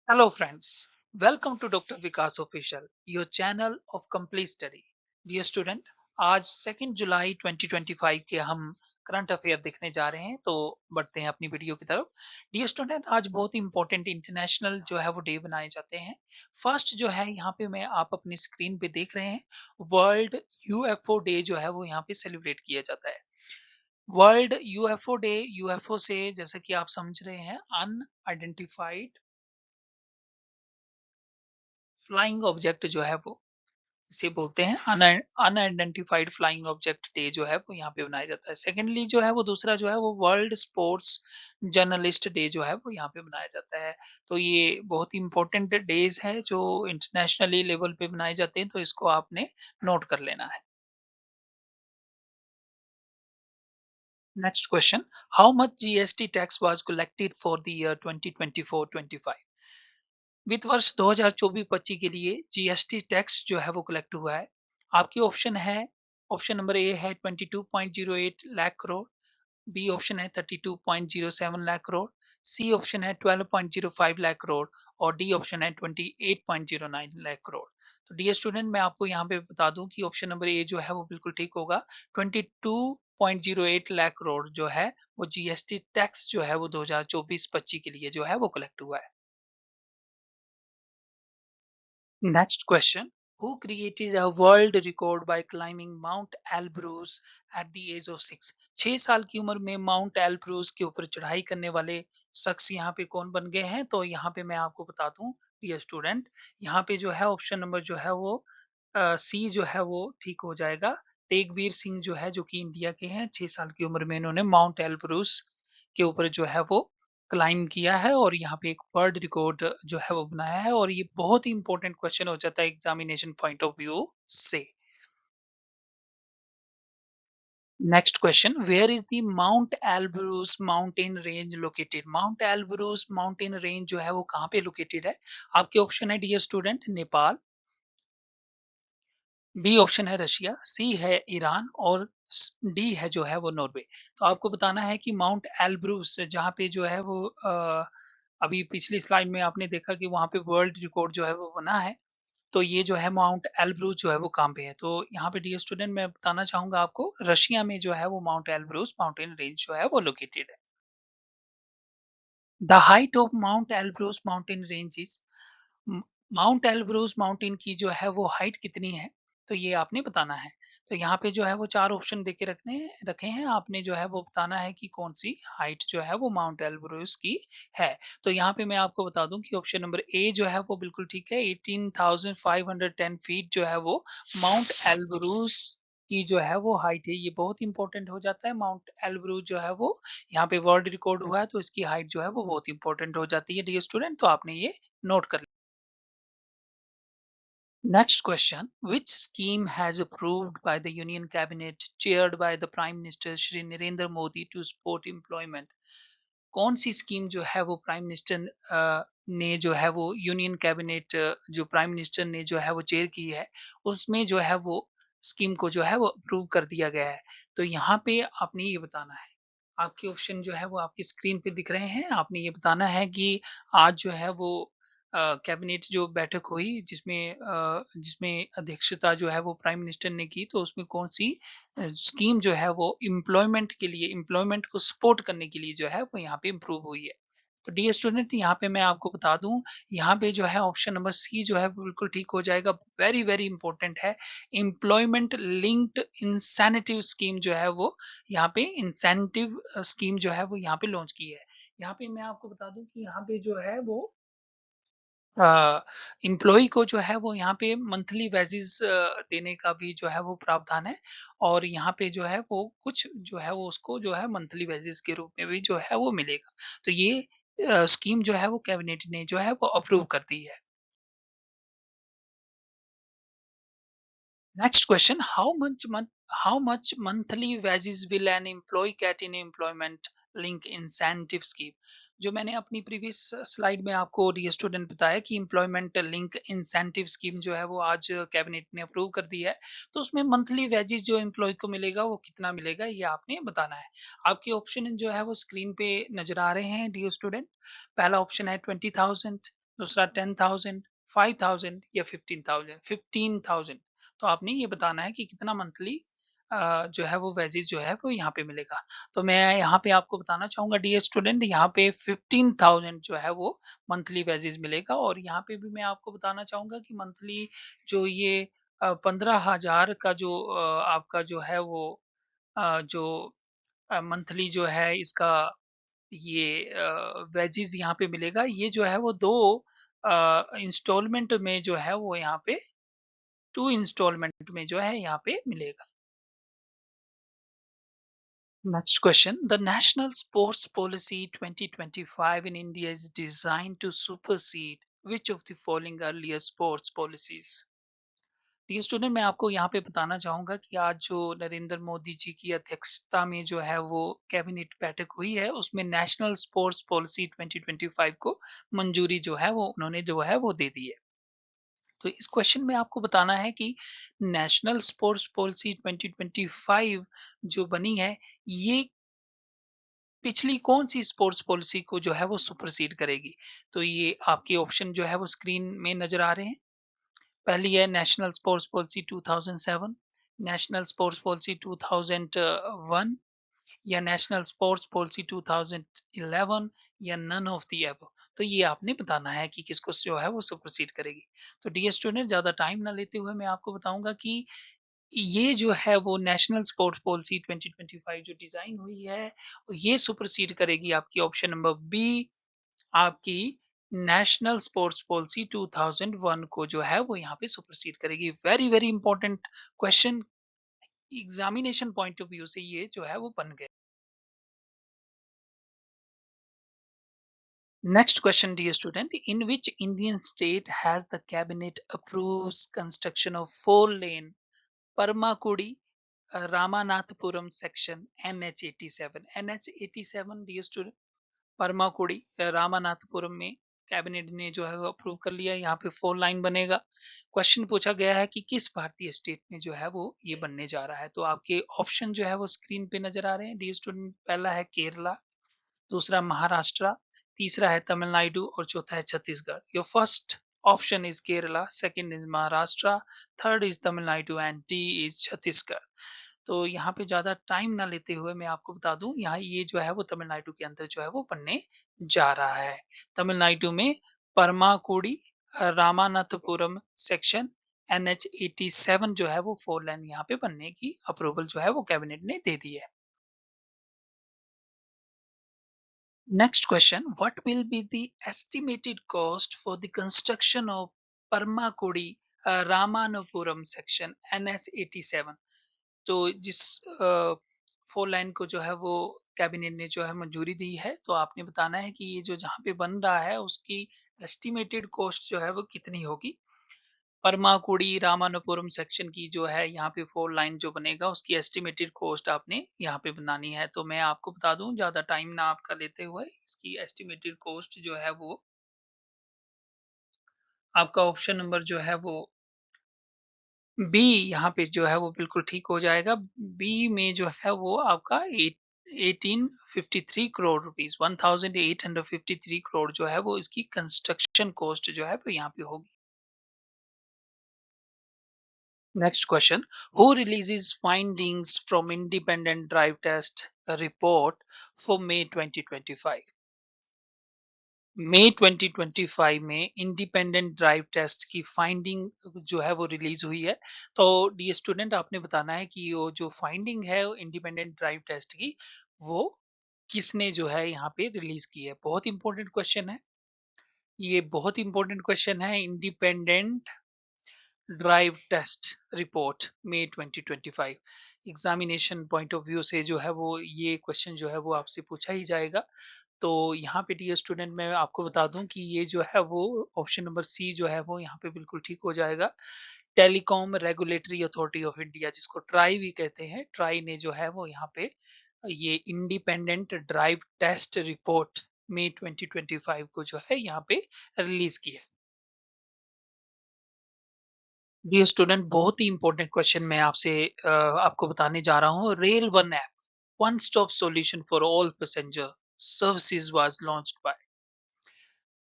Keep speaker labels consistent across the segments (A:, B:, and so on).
A: Hello, friends. Welcome to Dr. Vikas Official, your channel of complete study. Dear student, आज 2 जुलाई 2025 के हम current affair देखने जा रहे हैं, तो बढ़ते हैं अपनी वीडियो की तरफ। डियर स्टूडेंट, आज बहुत ही इंपॉर्टेंट इंटरनेशनल जो है वो डे बनाए जाते हैं। फर्स्ट जो है यहाँ पे मैं आप अपनी स्क्रीन पे देख रहे हैं, वर्ल्ड यूएफओ डे जो है वो यहाँ पे सेलिब्रेट किया जाता है। वर्ल्ड यूएफओ डे, यूएफओ से जैसे कि आप समझ रहे हैं, अनआइडेंटिफाइड फ्लाइंग ऑब्जेक्ट जो है वो इसे बोलते हैं अनआइडेंटिफाइड फ्लाइंग ऑब्जेक्ट डे जो है वो यहाँ पे बनाया जाता है। सेकेंडली जो है वो दूसरा जो है वो वर्ल्ड स्पोर्ट्स जर्नलिस्ट डे जो है वो यहाँ पे बनाया जाता है। तो ये बहुत ही इंपॉर्टेंट डेज है जो इंटरनेशनली लेवल पे बनाए जाते हैं, तो इसको आपने नोट कर लेना है। Next question, how much GST tax was collected for the year 2024-25? वित्त वर्ष 2024-25 के लिए जीएसटी टैक्स जो है वो कलेक्ट हुआ है। आपकी ऑप्शन है, ऑप्शन नंबर ए है 22.08 लाख करोड़, बी ऑप्शन है 32.07 लाख करोड़, सी ऑप्शन है 12.05 लाख करोड़ और डी ऑप्शन है 28.09 लाख करोड़। तो डियर स्टूडेंट, मैं आपको यहाँ पे बता दूं कि ऑप्शन नंबर ए जो है वो बिल्कुल ठीक होगा। 22.08 लाख करोड़ जो है वो जीएसटी टैक्स जो है वो 2024-25 के लिए जो है वो कलेक्ट हुआ है। Next question. Who created a world record by climbing Mount Elbrus at the age of 6? 6 साल की उम्र में माउंट एल्ब्रूस के ऊपर चढ़ाई करने वाले शख्स यहाँ पे कौन बन गए हैं? तो यहाँ पे मैं आपको बता दूं, डियर स्टूडेंट, यहाँ पे जो है ऑप्शन नंबर जो है वो सी जो है वो ठीक हो जाएगा। तेगवीर सिंह जो है, जो कि इंडिया के हैं, 6 साल की उम्र में इन्होंने माउंट एल्ब्रूस के ऊपर जो है वो क्लाइंब किया है और यहाँ पे एक वर्ल्ड रिकॉर्ड जो है वो बनाया है, और ये बहुत ही इंपॉर्टेंट क्वेश्चन हो जाता है एग्जामिनेशन पॉइंट ऑफ व्यू से। Next question, where is the Mount Elbrus mountain range located? Mount Elbrus mountain range जो है वो कहाँ पे लोकेटेड है? आपके ऑप्शन है, dear student, Nepal, B option है रशिया, सी है ईरान और डी है जो है वो नॉर्वे। तो आपको बताना है कि माउंट एल्ब्रूस जहाँ पे जो है वो अभी पिछली स्लाइड में आपने देखा कि वहाँ पे वर्ल्ड रिकॉर्ड जो है वो बना है। तो ये जो है माउंट एल्ब्रूस जो है वो कहाँ पे है? तो यहाँ पे डियर स्टूडेंट, मैं बताना चाहूंगा आपको, रशिया में जो है वो माउंट एल्ब्रूस माउंटेन रेंज जो है वो लोकेटेड है। The height of mount Elbrus mountain range is, mount Elbrus mountain की जो है वो हाइट कितनी है? तो ये आपने बताना है। तो यहाँ पे जो है वो चार ऑप्शन देके रखे हैं, आपने जो है वो बताना है कि कौन सी हाइट जो है वो माउंट एल्ब्रूस की है। तो यहाँ पे मैं आपको बता दूं कि ऑप्शन नंबर ए जो है वो बिल्कुल ठीक है। 18,510 फीट जो है वो माउंट एल्ब्रूस की जो है वो हाइट है। ये बहुत इंपॉर्टेंट हो जाता है। माउंट एल्ब्रूस जो है वो यहाँ पे वर्ल्ड रिकॉर्ड हुआ है, तो इसकी हाइट जो है वो बहुत इंपॉर्टेंट हो जाती है, डियर स्टूडेंट, तो आपने ये नोट कर। Next question. Which scheme has approved by the Union Cabinet chaired by the Prime Minister Shri Narendra Modi to support employment? कौन सी स्कीम जो है वो प्राइम मिनिस्टर ने जो है वो यूनियन कैबिनेट जो प्राइम मिनिस्टर ने जो है वो चेयर की है, उसमें जो है वो स्कीम को जो है वो अप्रूव कर दिया गया है? तो यहाँ पे आपने ये बताना है। आपके ऑप्शन जो है वो आपकी स्क्रीन पे दिख रहे हैं। आपने ये बताना है कि आज जो है वो कैबिनेट जो बैठक हुई जिसमें अध्यक्षता जो है वो प्राइम मिनिस्टर ने की, तो उसमें कौन सी स्कीम जो है वो एम्प्लॉयमेंट के लिए, एम्प्लॉयमेंट को सपोर्ट करने के लिए जो है वो यहाँ पे इम्प्रूव हुई है? तो डियर स्टूडेंट, यहाँ पे मैं आपको बता दूं, यहाँ पे जो है ऑप्शन नंबर सी जो है वो बिल्कुल ठीक हो जाएगा। वेरी वेरी इंपॉर्टेंट है। एम्प्लॉयमेंट लिंक्ड इंसेंटिव स्कीम जो है वो यहाँ पे इंसेंटिव स्कीम जो है वो यहाँ पे लॉन्च की है। यहाँ पे मैं आपको बता दूं कि यहाँ पे जो है वो एम्प्लॉयी को जो है वो यहाँ पे मंथली वेजेस देने का भी जो है वो प्रावधान है, और यहाँ पे जो है वो कुछ जो है वो उसको जो है मंथली वेजेस के रूप में भी जो है वो मिलेगा। तो ये स्कीम जो है वो कैबिनेट ने जो है वो अप्रूव कर दी है। Next question, how much monthly wages will an employee get in employment link incentive scheme? जो मैंने अपनी प्रीवियस स्लाइड में आपको डियर स्टूडेंट बताया कि एम्प्लॉयमेंट लिंक इंसेंटिव स्कीम जो है वो आज कैबिनेट ने अप्रूव कर दी है, तो उसमें मंथली वेजेस जो एम्प्लॉय को मिलेगा वो कितना मिलेगा, ये आपने बताना है। आपके ऑप्शन जो है वो स्क्रीन पे नजर आ रहे हैं, डियर स्टूडेंट। पहला ऑप्शन है 20,000, दूसरा 10,000, 5,000 या 15,000। 15,000 तो आपने ये बताना है कि कितना मंथली जो है वो वेजेस जो है वो यहाँ पे मिलेगा। तो मैं यहाँ पे आपको बताना चाहूँगा डियर स्टूडेंट, यहाँ पे 15,000 जो है वो मंथली वेजेस मिलेगा। और यहाँ पे भी मैं आपको बताना चाहूँगा कि मंथली जो ये 15,000 का जो आपका जो है वो जो मंथली जो है इसका ये वेजीज़ यहाँ पे मिलेगा। ये जो है वो 2 इंस्टॉलमेंट में जो है वो यहाँ पे 2 इंस्टॉलमेंट में जो है यहाँ पे मिलेगा। Next question. The National Sports Policy 2025 in India is designed to supersede which of the following earlier sports policies? देखिए स्टूडेंट, मैं आपको यहाँ पे बताना चाहूँगा कि आज जो नरेंद्र मोदी जी की अध्यक्षता में जो है वो कैबिनेट बैठक हुई है, उसमें नेशनल स्पोर्ट्स पॉलिसी 2025 को मंजूरी जो है वो उन्होंने जो है वो दे दी है। तो इस क्वेश्चन में आपको बताना है कि नेशनल स्पोर्ट्स पॉलिसी 2025 जो बनी है, ये पिछली कौन-सी स्पोर्ट्स पॉलिसी को जो है वो सुपरसीड करेगी? तो ये आपके ऑप्शन जो है वो स्क्रीन में नज़र आ रहे हैं। पहली है national sports policy 2007, national sports policy 2001 या नेशनल स्पोर्ट्स पॉलिसी 2011 या नन ऑफ द अबव। तो ये आपने बताना है कि किसको जो है वो सुपरसीड करेगी। तो डियर स्टूडेंट, ज़्यादा टाइम ना लेते हुए मैं आपको बताऊँगा कि ये जो है वो नेशनल स्पोर्ट्स पॉलिसी 2025 जो डिज़ाइन हुई है, ये सुपरसीड करेगी आपकी ऑप्शन नंबर बी, आपकी नेशनल स्पोर्ट्स पॉलिसी 2001 को जो है वो यहाँ पे सुपरसीड करेगी। Very very important question, examination point of view से ये जो है वो बन गए। Next question dear student, in which Indian state has the cabinet approves construction of 4 lane Paramakudi Ramanathapuram section NH87। NH87 dear student, Paramakudi Ramanathapuram में कैबिनेट ने जो है वो अप्रूव कर लिया। यहाँ पे 4 लाइन बनेगा। क्वेश्चन पूछा गया है कि किस भारतीय स्टेट में जो है वो ये बनने जा रहा है। तो आपके ऑप्शन जो है वो स्क्रीन पे नजर आ रहे हैं डियर स्टूडेंट। पहला है केरला, दूसरा महाराष्ट्र, तीसरा है तमिलनाडु और चौथा है Chhattisgarh. Your first option is Kerala, second is Maharashtra, third is Tamil Nadu and D is Chhattisgarh. तो यहाँ पे ज़्यादा टाइम ना लेते हुए मैं आपको बता दूं, यहाँ ये जो है वो तमिलनाडु के अंदर जो है वो बनने जा रहा है। तमिलनाडु में परमाकुड़ी रामानाथपुरम सेक्शन NH87 जो है वो 4 लाइन यहाँ पे बनने की अप्रूवल जो है वो कैबिनेट ने दे दी है। Next question. What will be the estimated cost for the construction of Parmakudi Ramanapuram section NS87? तो जिस 4 लाइन को जो है वो कैबिनेट ने जो है मंजूरी दी है, तो आपने बताना है कि ये जो जहाँ पे बन रहा है उसकी एस्टिमेटेड कॉस्ट जो है वो कितनी होगी। परमाकुड़ी रामानाथपुरम सेक्शन की जो है यहाँ पे 4 लाइन जो बनेगा उसकी एस्टिमेटेड कॉस्ट आपने यहाँ पे बनानी है। तो मैं आपको बता दूं, ज़्यादा टाइम ना आपका लेते हुए, इसकी एस्टिमेटेड कॉस्ट जो है वो आपका ऑप्शन नंबर जो है वो बी यहाँ पे जो है वो बिल्कुल ठीक हो जाएगा। बी में जो है वो आपका 1853 करोड़ रुपीस, 1853 करोड़ जो है वो इसकी कंस्ट्रक्शन कॉस्ट जो है वो यहाँ पे होगी। Next question. Who releases findings from independent drive test report for May 2025? मई 2025 में इंडिपेंडेंट ड्राइव टेस्ट की फाइंडिंग जो है वो रिलीज हुई है। तो डी स्टूडेंट, आपने बताना है कि वो जो फाइंडिंग है इंडिपेंडेंट ड्राइव टेस्ट की, वो किसने जो है यहाँ पे रिलीज की है। बहुत इंपॉर्टेंट क्वेश्चन है ये, बहुत इंपॉर्टेंट क्वेश्चन है। इंडिपेंडेंट ड्राइव टेस्ट रिपोर्ट मई 2025, एग्जामिनेशन पॉइंट ऑफ व्यू से जो है वो ये क्वेश्चन जो है वो आपसे पूछा ही जाएगा। तो यहाँ पे डियर स्टूडेंट, मैं आपको बता दूं कि ये जो है वो ऑप्शन नंबर सी जो है वो यहाँ पे बिल्कुल ठीक हो जाएगा। Telecom regulatory authority of India, जिसको ट्राई भी कहते हैं, ट्राई ने जो है वो यहाँ पे ये इंडिपेंडेंट ड्राइव टेस्ट रिपोर्ट मई 2025 को जो है यहाँ पे रिलीज की है। डियर स्टूडेंट, बहुत ही इंपॉर्टेंट क्वेश्चन मैं आपसे आपको बताने जा रहा हूँ। Rail one app, one stop solution for all passenger services was launched by.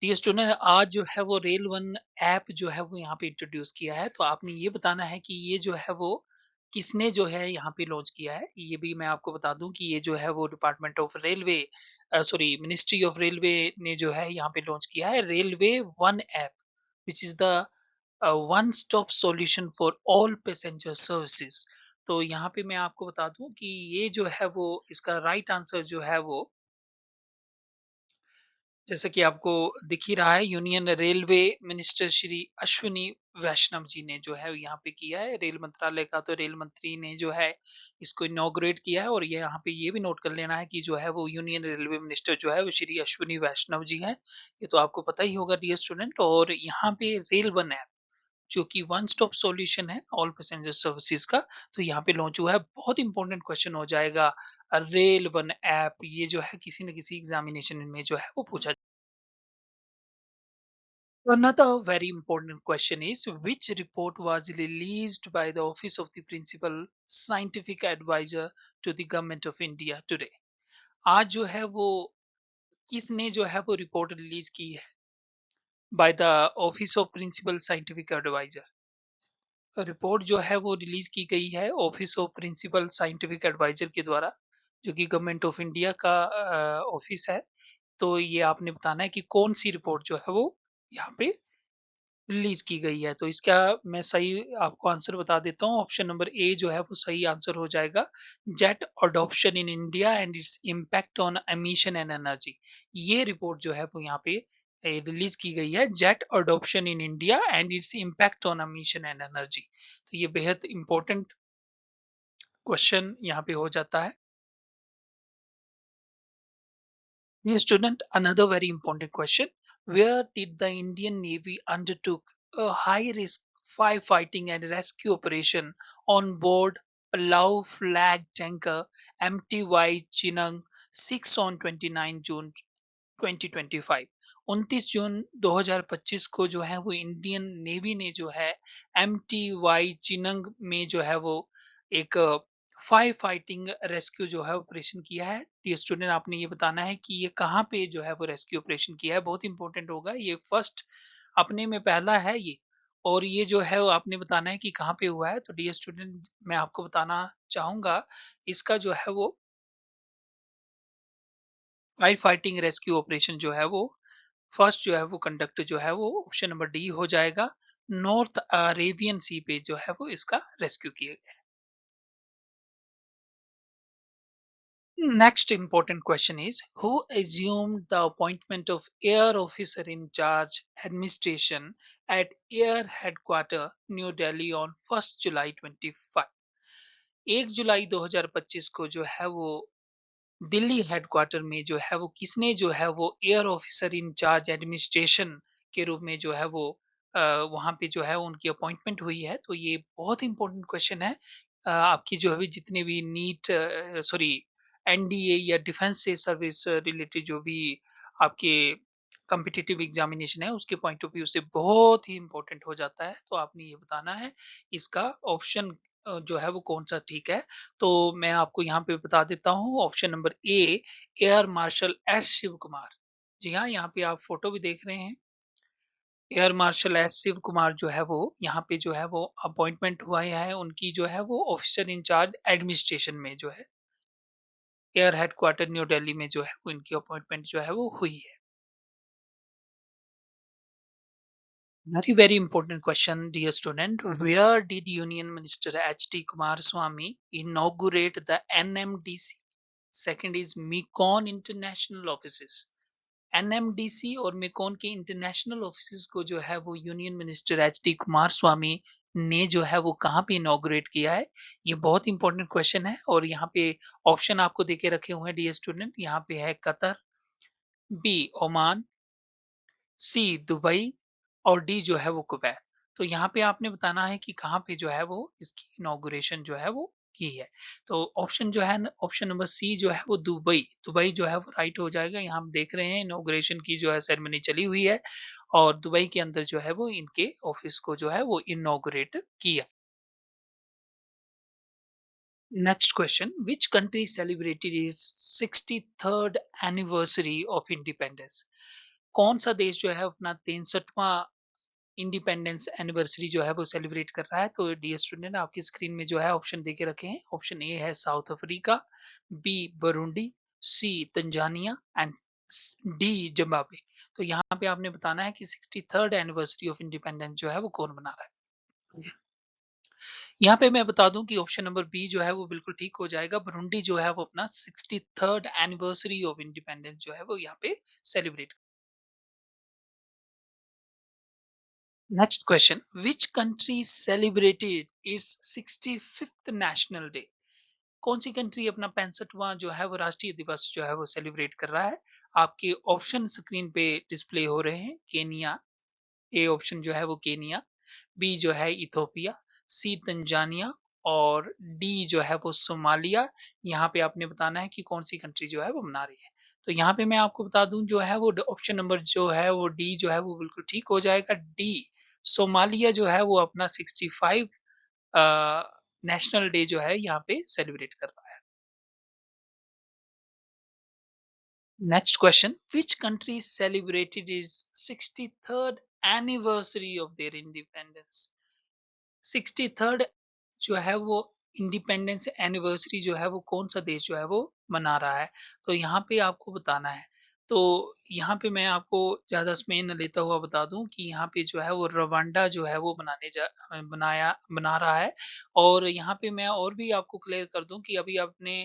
A: Dear student, आज जो है वो रेल वन ऐप जो है वो यहाँ पे इंट्रोड्यूस किया है। तो आपने ये बताना है कि ये जो है वो किसने जो है यहाँ पे लॉन्च किया है। ये भी मैं आपको बता दूं कि ये जो है वो department of railway, sorry, ministry of railway ने जो है यहाँ पे लॉन्च किया है railway one app, which is the one stop solution for all passenger services. तो यहाँ पे मैं आपको बता दूं कि ये जो है वो इसका राइट आंसर जो है वो, जैसा कि आपको दिख ही रहा है, union railway minister Shri Ashwini Vaishnaw ji ने जो है यहाँ पे किया है। रेल मंत्रालय का तो रेल मंत्री ने जो है इसको इनॉग्रेट किया है। और ये यहाँ पे ये भी नोट कर लेना है कि जो है वो यूनियन रेलवे मिनिस्टर जो है वो श्री अश्विनी वैष्णव जी हैं। ये तो आपको पता ही होगा डियर स्टूडेंट। और यहाँ पे रेल वन ऐप जो कि वन स्टॉप सॉल्यूशन है ऑल पैसेंजर सर्विसेज का, तो यहाँ पे लॉन्च हुआ है। बहुत इंपॉर्टेंट क्वेश्चन हो जाएगा। रेल वन ऐप ये जो है किसी न किसी एग्जामिनेशन में जो है वो पूछा। Another very important question is which report was released by the Office of the Principal Scientific Advisor to the Government of India today? आज जो है वो किसने जो है वो रिपोर्ट रिलीज की है by the office of principal scientific adviser. Report जो है वो रिलीज की गई है office of principal scientific adviser के द्वारा, जो कि गवर्नमेंट ऑफ इंडिया का ऑफिस है। तो ये आपने बताना है कि कौन सी रिपोर्ट जो है वो यहाँ पे रिलीज़ की गई है। तो इसका मैं सही आपको आंसर बता देता हूँ। ऑप्शन नंबर ए जो है वो सही आंसर हो जाएगा। Jet adoption in India and its impact on emission and energy. ये रिपोर्ट जो है वो यहाँ पे रिलीज़ की गई है, jet adoption in India and its impact on emission and energy. तो ये बेहद इंपॉर्टेंट क्वेश्चन यहाँ पे हो जाता है। Dear student, another very important question. Where did the Indian Navy undertook a high-risk firefighting and rescue operation on board Palau flag tanker MTY Chinang 6 on 29 June 2025? 29 जून 2025 को जो है वो इंडियन नेवी ने जो है MTY चिनंग में जो है वो एक फायर फाइटिंग रेस्क्यू जो है ऑपरेशन किया है। ये स्टूडेंट आपने ये बताना है कि ये कहाँ पे जो है वो रेस्क्यू ऑपरेशन किया है। बहुत इंपॉर्टेंट होगा ये, फर्स्ट अपने में पहला है ये। और ये जो है वो आपने बताना है कि कहाँ पे हुआ है। तो डियर स्टूडेंट, मैं आपको बताना चाहूंगा इसका जो है वो फायर फाइटिंग रेस्क्यू ऑपरेशन जो है वो फर्स्ट जो है वो कंडक्ट जो है वो ऑप्शन नंबर डी हो जाएगा। नॉर्थ अरेबियन सी पे जो है वो इसका रेस्क्यू किया गया। Next important question is who assumed the appointment of air officer in charge administration at air headquarter New Delhi on 1st July 25। 1 जुलाई 2025 को जो है वो दिल्ली हेडक्वार्टर में जो है वो किसने जो है वो air officer in charge administration के रूप में जो है वो वहाँ पे जो है उनकी अपॉइंटमेंट हुई है। तो ये बहुत इंपॉर्टेंट क्वेश्चन है। आपकी जो है जितने भी नीट, सॉरी, एनडीए या डिफेंस से सर्विस रिलेटेड जो भी आपके कॉम्पिटिटिव एग्जामिनेशन है उसके पॉइंट ऑफ व्यू से बहुत ही इंपॉर्टेंट हो जाता है। तो आपने ये बताना है इसका ऑप्शन जो है वो कौन-सा ठीक है। तो मैं आपको यहाँ पे बता देता हूँ option number A, air marshal S Shiv Kumar. जी हाँ, यहाँ पे आप फोटो भी देख रहे हैं। Air marshal S Shiv Kumar जो है वो यहाँ पे जो है वो अपॉइंटमेंट हुआ है उनकी जो है वो ऑफिसर इंचार्ज एडमिनिस्ट्रेशन में जो है एयर हेडक्वार्टर न्यू दिल्ली में जो है वो इनकी अपॉइंटमेंट जो है वो हुई है। Very important question, dear student. Where did Union Minister H.D. Kumaraswamy inaugurate the NMDC? Second is Mekong International Offices। NMDC और मेकॉन के इंटरनेशनल ऑफिस को जो है वो union minister H D Kumaraswamy ने जो है वो कहाँ पे इनॉग्रेट किया है। ये बहुत इंपॉर्टेंट क्वेश्चन है। और यहाँ पे ऑप्शन आपको देके रखे हुए हैं डियर स्टूडेंट। यहाँ पे है कतर, बी ओमान, सी दुबई और डी जो है वो कुवैत। तो यहाँ पे आपने बताना है कि कहाँ पे जो है वो इसकी इनॉग्रेशन जो है वो की है। तो ऑप्शन जो है ऑप्शन नंबर सी जो है वो दुबई, दुबई जो है वो राइट हो जाएगा। यहाँ हम देख रहे हैं इनॉग्रेशन की जो है सेरेमनी चली हुई है और दुबई के अंदर जो है वो इनके ऑफिस को जो है वो इनॉग्रेट किया। Next question, which country celebrated is 63rd anniversary of independence? कौन सा देश जो है अपना 63वां इंडिपेंडेंस एनिवर्सरी जो है वो सेलिब्रेट कर रहा है? तो डियर स्टूडेंट, आपकी स्क्रीन में जो है ऑप्शन देके रखे हैं। ऑप्शन ए है South Africa, B Burundi, C Tanzania and D Zimbabwe. तो यहाँ पे आपने बताना है कि 63rd एनिवर्सरी ऑफ इंडिपेंडेंस जो है वो कौन मना रहा है। यहाँ पे मैं बता दूं कि ऑप्शन नंबर बी जो है वो बिल्कुल ठीक हो जाएगा। बुरुंडी जो है वो अपना 63rd एनिवर्सरी ऑफ इंडिपेंडेंस जो है वो यहाँ पे celebrate. Next question, which country celebrated it's 65th national day? कौन सी कंट्री अपना 65वां जो है वो राष्ट्रीय दिवस जो है वो सेलिब्रेट कर रहा है? आपके ऑप्शन स्क्रीन पे डिस्प्ले हो रहे हैं। केनिया, ए ऑप्शन जो है वो केनिया, बी जो है इथोपिया, सी तंजानिया और डी जो है वो सोमालिया। यहाँ पे आपने बताना है कि कौन सी कंट्री जो है वो मना रही है। तो यहाँ पे मैं आपको बता दूं जो है वो ऑप्शन नंबर जो है वो डी जो है वो बिल्कुल ठीक हो जाएगा। डी सोमालिया जो है वो अपना 65 नेशनल डे जो है यहाँ पे सेलिब्रेट कर रहा है। Next question, which country celebrated is 63rd anniversary of their independence? 63rd जो है वो इंडिपेंडेंस एनिवर्सरी जो है वो कौन सा देश जो है वो मना रहा है? तो यहाँ पे आपको बताना है। तो यहाँ पे मैं आपको ज़्यादा समय न लेता हुआ बता दूँ कि यहाँ पे जो है वो रवांडा जो है वो बना रहा है। और यहाँ पे मैं और भी आपको क्लियर कर दूँ कि अभी आपने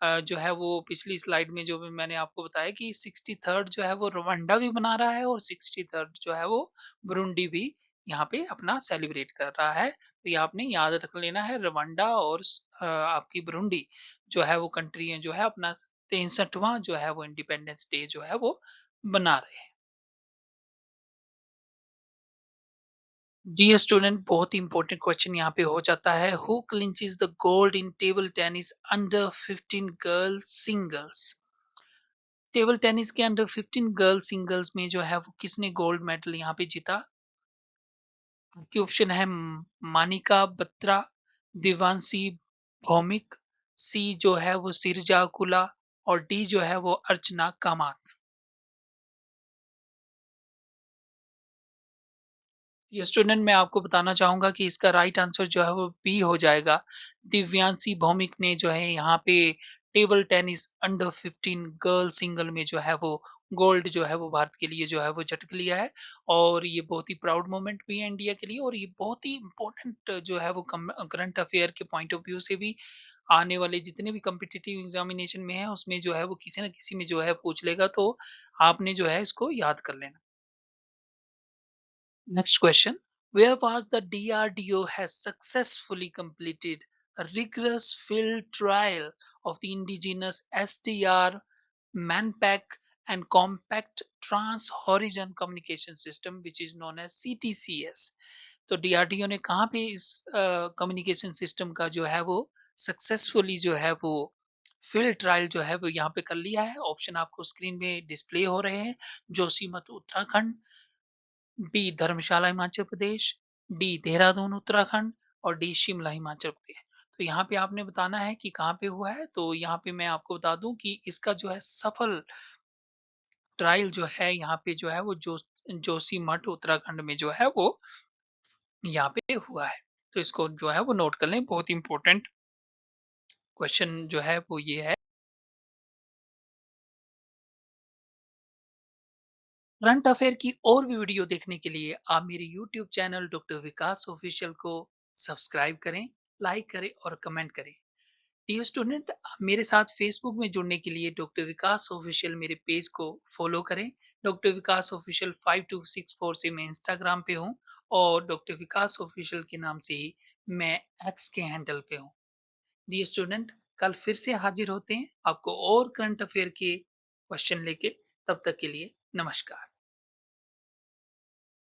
A: जो है वो पिछली स्लाइड में जो भी मैंने आपको बताया कि 63rd जो है वो रवांडा भी मना रहा है और 63rd जो है वो बुरुंडी भी यहाँ पे अपना सेलिब्रेट कर रहा है। तो ये आपने याद रख लेना है। रवांडा और आपकी बुरुंडी जो है वो कंट्री है जो है अपना 63वां जो है वो इंडिपेंडेंस डे जो है वो बना रहे हैं। डियर स्टूडेंट, बहुत ही इंपॉर्टेंट क्वेश्चन यहाँ पे हो जाता है। Who clinches the gold in table tennis under 15 girls singles? Table tennis के अंडर 15 गर्ल्स सिंगल्स में जो है वो किसने गोल्ड मेडल यहाँ पे जीता? आपके ऑप्शन है मानिका बत्रा, दिवांशी भौमिक, सी जो है वो सिरजा कुला और डी जो है वो अर्चना कामत। ये स्टूडेंट, मैं आपको बताना चाहूंगा कि इसका राइट आंसर जो है वो बी हो जाएगा। दिव्यांशी भौमिक ने जो है यहाँ पे table tennis under 15 girl single में जो है वो गोल्ड जो है वो भारत के लिए जो है वो झटक लिया है। और ये बहुत ही प्राउड मोमेंट भी है इंडिया के लिए और ये बहुत ही इम्पोर्टेंट जो है वो करंट अफेयर के पॉइंट ऑफ व्यू से भी आने वाले जितने भी कम्पिटिटिव एग्जामिनेशन में है उसमें जो है वो किसी न किसी में जो है पूछ लेगा। तो आपने जो है इसको याद कर लेना। Next question. Where was the DRDO has successfully completed a rigorous field trial of the indigenous SDR Manpack and Compact Trans-Horizon Communication System which is known as CTCS. तो DRDO ने कहाँ पे इस कम्युनिकेशन सिस्टम का जो है वो successfully जो है वो फील्ड ट्रायल जो है वो यहाँ पे कर लिया है। ऑप्शन आपको स्क्रीन में डिस्प्ले हो रहे हैं। जोशीमठ उत्तराखंड, बी धर्मशाला हिमाचल प्रदेश, डी देहरादून उत्तराखंड और डी शिमला हिमाचल प्रदेश। तो यहाँ पे आपने बताना है कि कहाँ पे हुआ है। तो यहाँ पे मैं आपको बता दूं कि इसका जो है सफल ट्रायल जो है यहाँ पे जो है वो जोशीमठ उत्तराखंड में जो है वो यहाँ पे हुआ है। तो इसको जो है वो नोट कर लें। बहुत इंपॉर्टेंट क्वेश्चन जो है वो ये है। करंट अफेयर की और भी वीडियो देखने के लिए आप मेरे यूट्यूब चैनल डॉक्टर विकास ऑफिशियल को सब्सक्राइब करें, लाइक करें और कमेंट करें। डियर स्टूडेंट, मेरे साथ फेसबुक में जुड़ने के लिए डॉक्टर विकास ऑफिशियल मेरे पेज को फॉलो करें। डॉक्टर विकास ऑफिशियल 5264 से मैं इंस्टाग्राम पे हूँ और डॉक्टर विकास ऑफिशियल के नाम से ही मैं एक्स के हैंडल पे हूँ। डियर स्टूडेंट, कल फिर से हाजिर होते हैं आपको और करंट अफेयर के क्वेश्चन लेके। तब तक के लिए नमस्कार।